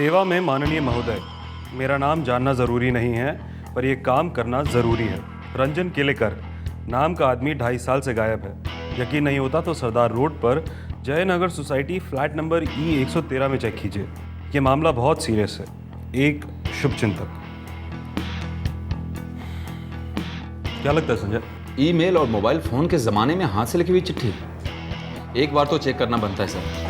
सेवा में माननीय महोदय, मेरा नाम जानना ज़रूरी नहीं है, पर यह काम करना ज़रूरी है। रंजन केलेकर नाम का आदमी 2.5 साल से गायब है। यकीन नहीं होता तो सरदार रोड पर Jaynagar society flat number E113 में चेक कीजिए। ये मामला बहुत सीरियस है। एक शुभचिंतक। क्या लगता है संजय? ईमेल और मोबाइल फोन के जमाने में हाथ से लिखी हुई चिट्ठी, एक बार तो चेक करना बनता है सर।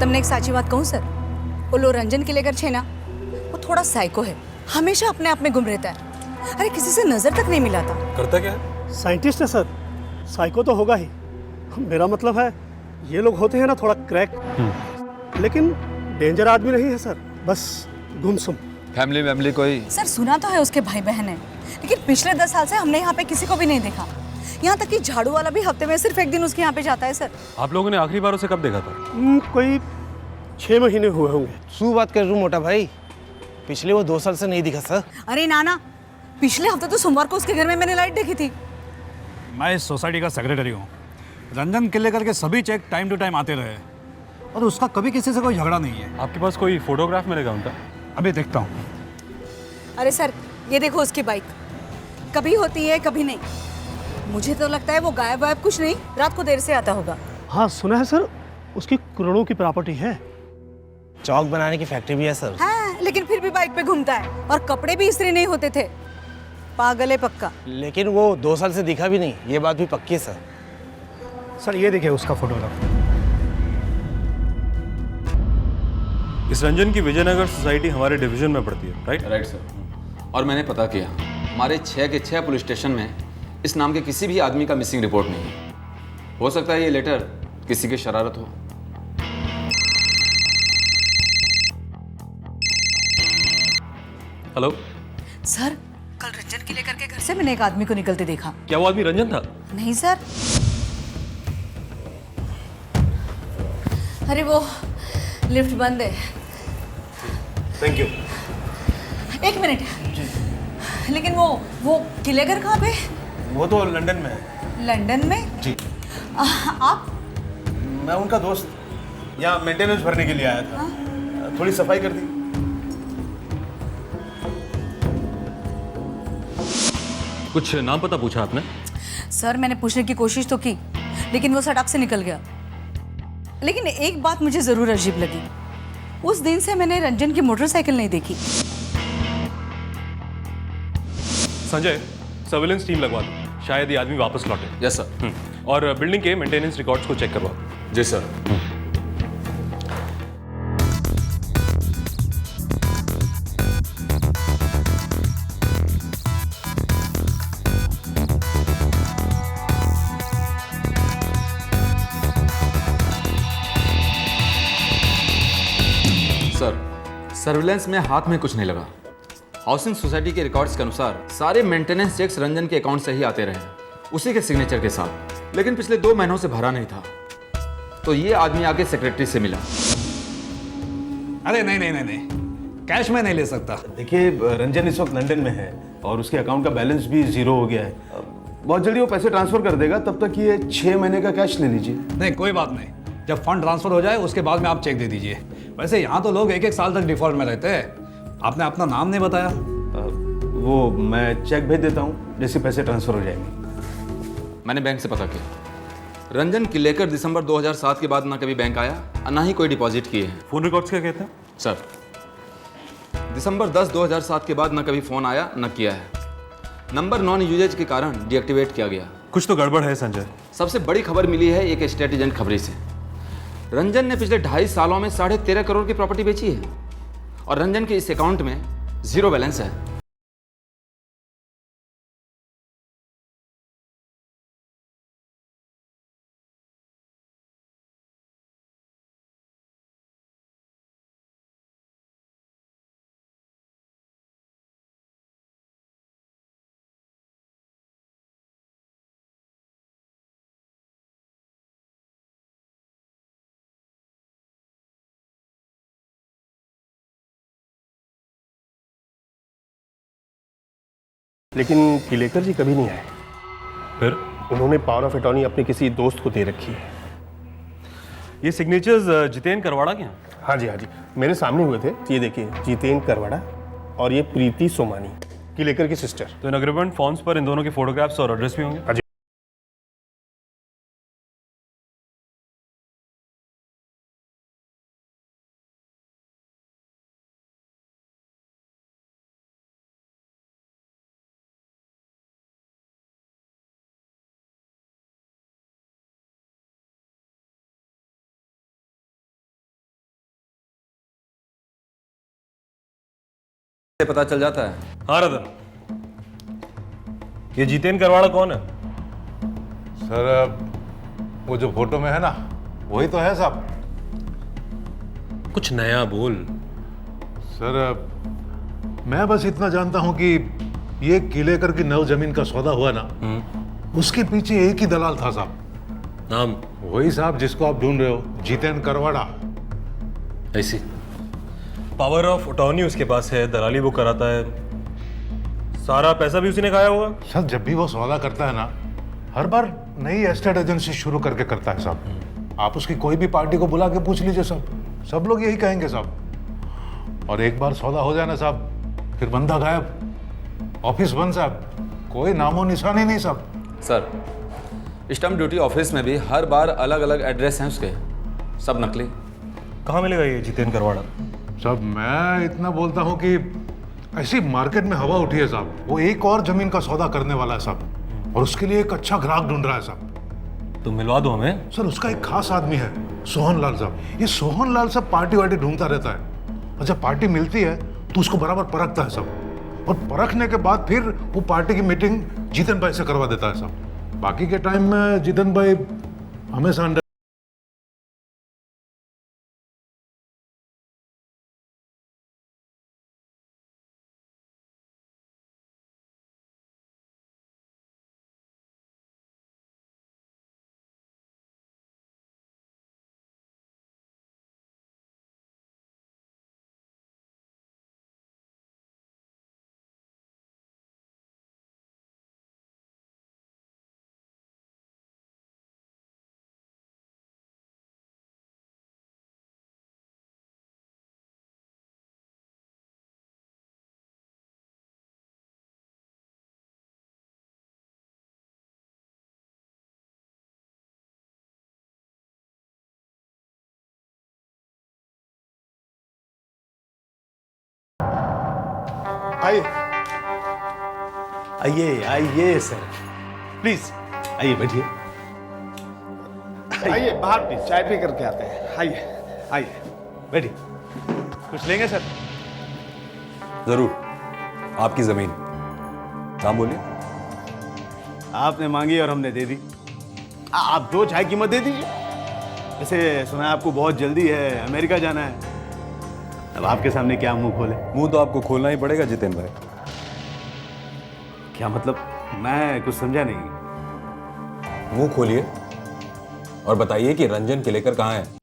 તમને એક સાચી વાત કહું સર, ઓલો રંજન કેલેકર છે ना, वो थोड़ा साइको है। हमेशा अपने आप में गुम रहता है। अरे किसी से नजर तक नहीं मिलाता। करता क्या है? साइंटिस्ट है सर, साइको तो होगा ही। मेरा मतलब है ये लोग होते हैं ना थोड़ा क्रैक, लेकिन डेंजर आदमी नहीं है सर, बस गुमसुम। फैमिली कोई? सर सुना तो है उसके भाई बहन है, लेकिन पिछले 10 साल से हमने यहाँ पे किसी को भी नहीं देखा। यहाँ तक कि झाड़ू वाला भी हफ्ते में सिर्फ एक दिन उसके यहाँ पे जाता है सर। आप लोगों ने आखिरी बार उसे कब देखा था? कोई 6 महीने हुए होंगे। शू बात कर रहा हूँ मोटा भाई, पिछले वो 2 साल से नहीं दिखा सर। अरे नाना, पिछले हफ्ते तो सोमवार को उसके घर में मैंने लाइट देखी थी। मैं इस सोसाइटी का सेक्रेटरी हूँ। रंजन केलेकर के सभी चेक टाइम टू टाइम आते रहे और उसका कभी किसी से कोई झगड़ा नहीं है। आपके पास कोई फोटोग्राफ मिलेगा उनका? अभी देखता हूँ। अरे सर ये देखो उसकी बाइक, कभी होती है कभी नहीं। मुझे तो लगता है वो गायब वायब कुछ नहीं, रात को देर से आता होगा। हाँ सुना है सर, उसकी करोड़ों की प्रॉपर्टी है। चौक बनाने की फैक्ट्री भी है सर। हाँ, लेकिन फिर भी बाइक पे घूमता है और कपड़े भी इस्त्री नहीं होते थे। पागल है पक्का। लेकिन वो 2 साल से दिखा भी नहीं, ये बात भी पक्की है सर। सर ये देखिए उसका फोटोग्राफ। इस रंजन की विजयनगर सोसाइटी हमारे डिवीजन में पड़ती है, राइट? Right sir. और मैंने पता किया, हमारे 6 के 6 पुलिस स्टेशन में इस नाम के किसी भी आदमी का मिसिंग रिपोर्ट नहीं है। हो सकता है ये लेटर किसी की शरारत हो। हेलो सर, कल रंजन केलेकर के घर से मैंने एक आदमी को निकलते देखा। क्या वो आदमी रंजन था? नहीं सर, अरे वो लिफ्ट बंद है। Thank you. एक मिनट, लेकिन वो केलेकर कहाँ पे? वो तो लंदन में है। लंदन में? जी। आप? मैं उनका दोस्त यहाँ मेंटेनेंस भरने के लिए आया था। थोड़ी सफाई कर दी। कुछ नाम पता पूछा आपने? सर मैंने पूछने की कोशिश तो की, लेकिन वो सड़क से निकल गया। लेकिन एक बात मुझे जरूर अजीब लगी, उस दिन से मैंने रंजन की मोटरसाइकिल नहीं देखी। संजय, सर्विलेंस टीम लगवा दो, शायद ये आदमी वापस लौटे। Yes sir. और बिल्डिंग के मेंटेनेंस रिकॉर्ड्स को चेक करवा दो। जी सर। सर, सर्विलेंस में हाथ में कुछ नहीं लगा। हाउसिंग सोसाइटी के रिकॉर्ड्स के अनुसार सारे मेंटेनेंस चेक्स रंजन के अकाउंट से ही आते रहे, उसी के सिग्नेचर के साथ। लेकिन पिछले 2 महीनों से भरा नहीं था, तो ये आदमी आके सेक्रेटरी से मिला। अरे नहीं, कैश में नहीं ले सकता। देखिए, रंजन इस वक्त लंदन में है और उसके अकाउंट का बैलेंस भी 0 हो गया है। बहुत जल्दी वो पैसे ट्रांसफर कर देगा, तब तक ये 6 महीने का कैश ले लीजिए। नहीं कोई बात नहीं, जब फंड ट्रांसफर हो जाए उसके बाद में आप चेक दे दीजिए। वैसे यहाँ तो लोग 1-1 साल तक डिफॉल्ट में रहते हैं। आपने अपना नाम नहीं बताया। वो मैं चेक भेज देता हूँ जैसे पैसे ट्रांसफर हो जाएंगे। मैंने बैंक से पता किया, रंजन केलेकर दिसंबर 2007 के बाद ना कभी बैंक आया और ना ही कोई डिपॉजिट किए हैं। फोन रिकॉर्ड्स क्या कहते हैं? सर, दिसंबर 10 2007 के बाद ना कभी फोन आया ना किया है। नंबर नॉन यूजेज के कारण डीएक्टिवेट किया गया। कुछ तो गड़बड़ है संजय। सबसे बड़ी खबर मिली है एक एस्टेट एजेंट खबरी से। रंजन ने पिछले 2.5 सालों में 13.5 करोड़ की प्रॉपर्टी बेची है और रंजन के इस अकाउंट में 0 बैलेंस है। लेकिन किलेकर जी कभी नहीं आए। फिर उन्होंने पावर ऑफ अटॉर्नी अपने किसी दोस्त को दे रखी है। ये सिग्नेचर्स जितेन करवाड़ा के हैं? हाँ जी, हाँ जी, मेरे सामने हुए थे। ये देखिए, जितेन करवाड़ा और ये प्रीति सोमानी, किलेकर की सिस्टर। तो इन अग्रीमेंट फॉर्म्स पर इन दोनों के फोटोग्राफ्स और एड्रेस भी होंगे? हाँ जी। पता चल जाता है। हाँ रतन, ये जितेन करवाड़ा कौन है? सर वो जो फोटो में है ना, वही तो है साहब। कुछ नया बोल। सर मैं बस इतना जानता हूं कि ये किलेकर की नव जमीन का सौदा हुआ ना, उसके पीछे एक ही दलाल था साहब। नाम? वही साहब जिसको आप ढूंढ रहे हो, जितेन करवाड़ा। ऐसी पावर ऑफ अटॉर्नी उसके पास है, दलाली वो कराता है, सारा पैसा भी उसी ने खाया होगा। सर जब भी वो सौदा करता है ना, हर बार नई एस्टेट एजेंसी शुरू करके करता है साहब। आप उसकी कोई भी पार्टी को बुला के पूछ लीजिए साहब, सब लोग यही कहेंगे साहब। और एक बार सौदा हो जाए ना साहब, फिर बंदा गायब, ऑफिस बंद साहब, कोई नामो निशानी नहीं साहब। सर स्टम्प ड्यूटी ऑफिस में भी हर बार अलग अलग एड्रेस हैं उसके, सब नकली। कहाँ मिलेगा ये जितेन करवाड़ा? साहब मैं इतना बोलता हूँ कि ऐसी मार्केट में हवा उठी है साहब, वो एक और जमीन का सौदा करने वाला है साहब, और उसके लिए एक अच्छा ग्राहक ढूंढ रहा है साहब। तो मिलवा दो हमें। सर उसका एक खास आदमी है, सोहन लाल साहब। ये सोहन लाल साहब पार्टी वार्टी ढूंढता रहता है, और जब पार्टी मिलती है तो उसको बराबर परखता है साहब, और परखने के बाद फिर वो पार्टी की मीटिंग जीतन भाई से करवा देता है साहब। बाकी के टाइम में जीतन भाई हमेशा आइए आइए आइए सर, प्लीज आइए बैठिए। आइए बाहर प्लीज, चाय पी करके आते हैं। आइए आइए बैठिए। कुछ लेंगे सर? जरूर, आपकी जमीन। नाम बोलिए। आपने मांगी और हमने दे दी। आप दो चाय कीमत दे दीजिए। वैसे सुना है आपको बहुत जल्दी है, अमेरिका जाना है। अब आपके सामने क्या मुंह खोले? मुंह तो आपको खोलना ही पड़ेगा जितेन भाई। क्या मतलब? मैं कुछ समझा नहीं। मुंह खोलिए और बताइए कि रंजन किलेकर कहाँ है।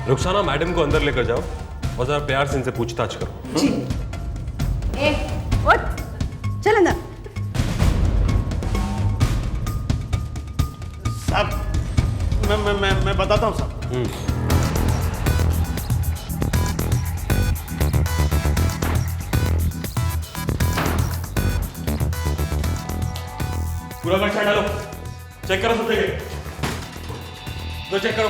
रुखसाना, मैडम को अंदर लेकर जाओ और जरा प्यार से इनसे पूछताछ करो। जी। ए, उठ, चल अंदर। साहब मैं बताता हूँ साहब। पूरा खर्चा डालो, चेक करो सब जगह, तो चेक करो।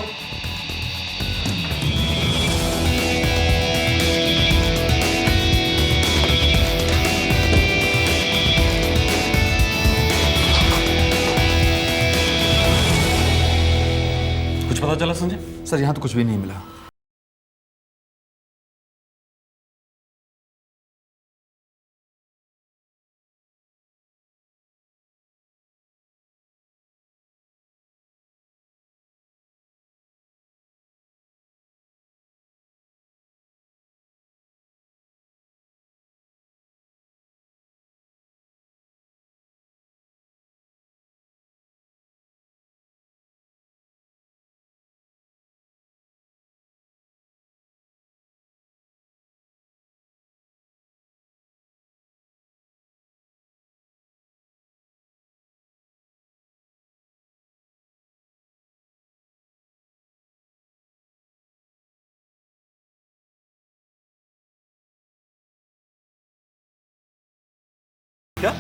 कुछ पता चला संजय? सर यहाँ तो कुछ भी नहीं मिला। क्या?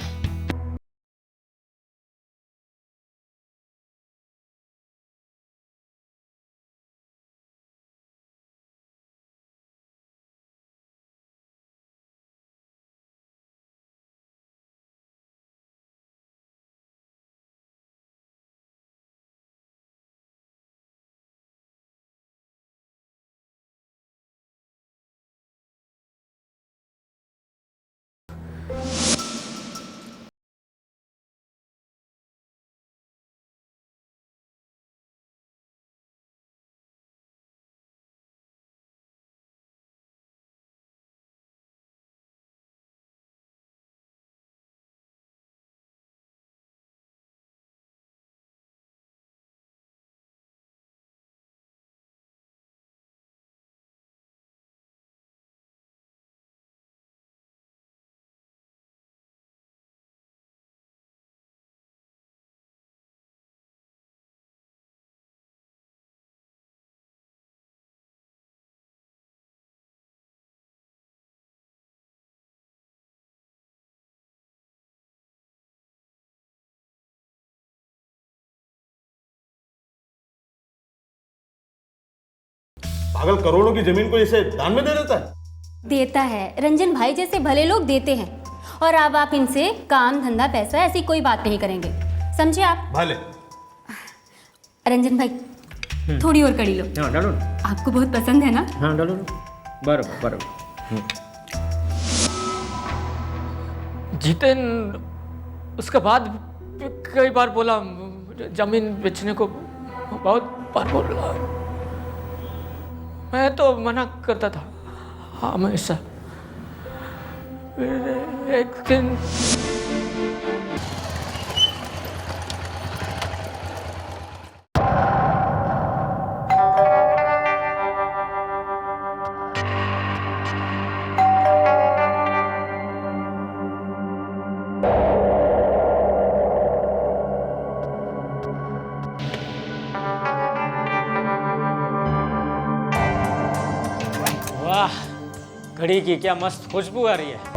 पागल करोड़ों की जमीन को इसे दान में दे देता है। देता है, रंजन भाई जैसे भले लोग देते हैं। और अब आप इनसे काम धंधा पैसा ऐसी कोई बात नहीं करेंगे, समझे आप? भले। रंजन भाई थोड़ी और कड़ी लो। हाँ डालो। आपको बहुत पसंद है ना? हाँ डालो। बराबर बराबर। जितेन उसके बाद कई बार बोला, जमीन बेचने को बहुत बार बोला। मैं तो मना करता था हमेशा। फिर एक दिन वाह, घड़ी की क्या मस्त खुशबू आ रही है।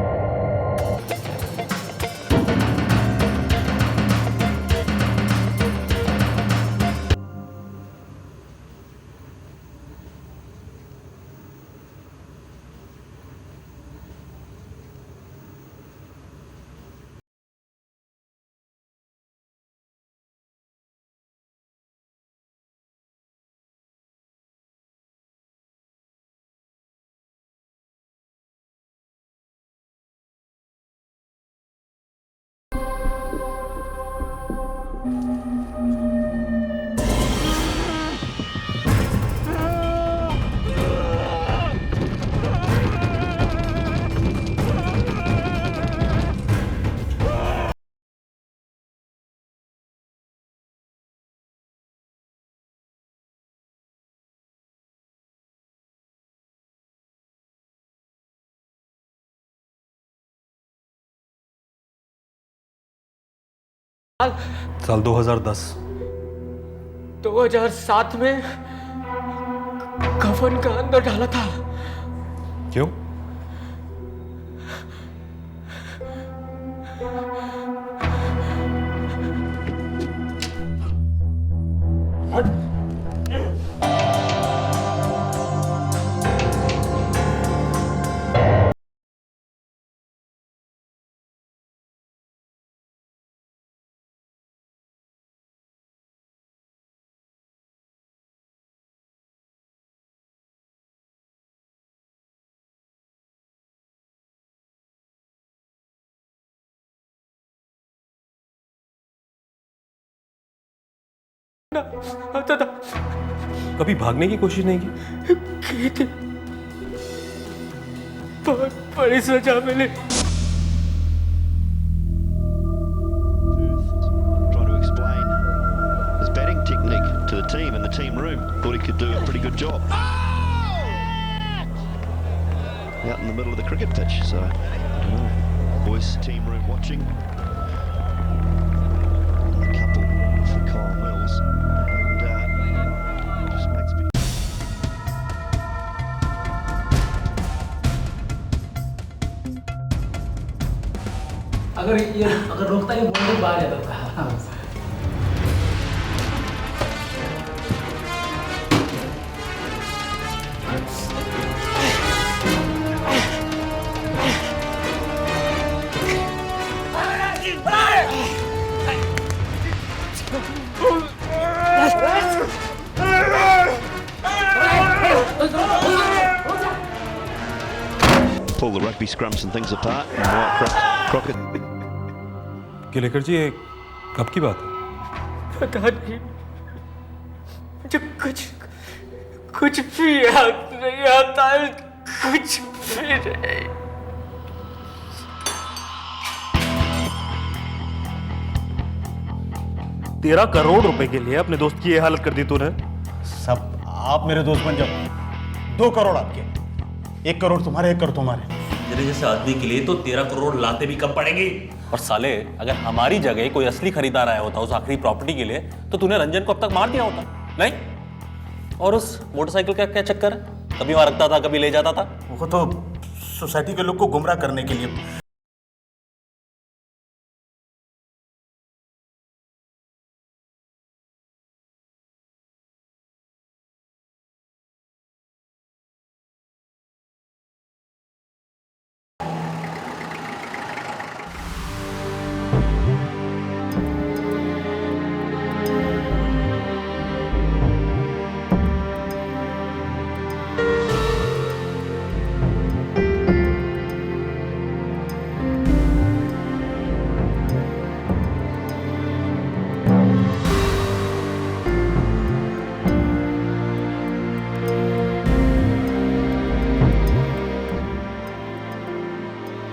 साल 2010। 2007 में कफन का अंदर डाला था। क्यों? कभी भागने की कोशिश नहीं की? बहुत बड़ी सजा मिली। Trying to explain his batting technique to the team in the team room. Thought he could do a pretty good job. Out in the middle of the cricket pitch, so I don't know. Boys team room watching. Another couple for Kyle Mills. And just makes me अगर रोकता ही ball बाहर जाता था। pull the rugby scrums and things apart. And White Crockett. Kelkar जी, ये कब की बात है? पता नहीं, मुझे कुछ भी याद नहीं आता है, कुछ भी नहीं। 13 करोड़ रुपए के लिए अपने दोस्त की ये हालत कर दी तूने। सब आप मेरे दोस्त बन जाओ। 2 करोड़ आपके, 1 करोड़ तुम्हारे, 1 करोड़ तुम्हारे। तेरे जैसे आदमी के लिए तो 13 करोड़ लाते भी कम पड़ेगी। और साले, अगर हमारी जगह कोई असली खरीदार आया होता उस आखिरी प्रॉपर्टी के लिए, तो तूने रंजन को अब तक मार दिया होता, नहीं? और उस मोटरसाइकिल का क्या चक्कर है? कभी वहां रखता था, कभी ले जाता था। वो तो सोसाइटी के लोग को गुमराह करने के लिए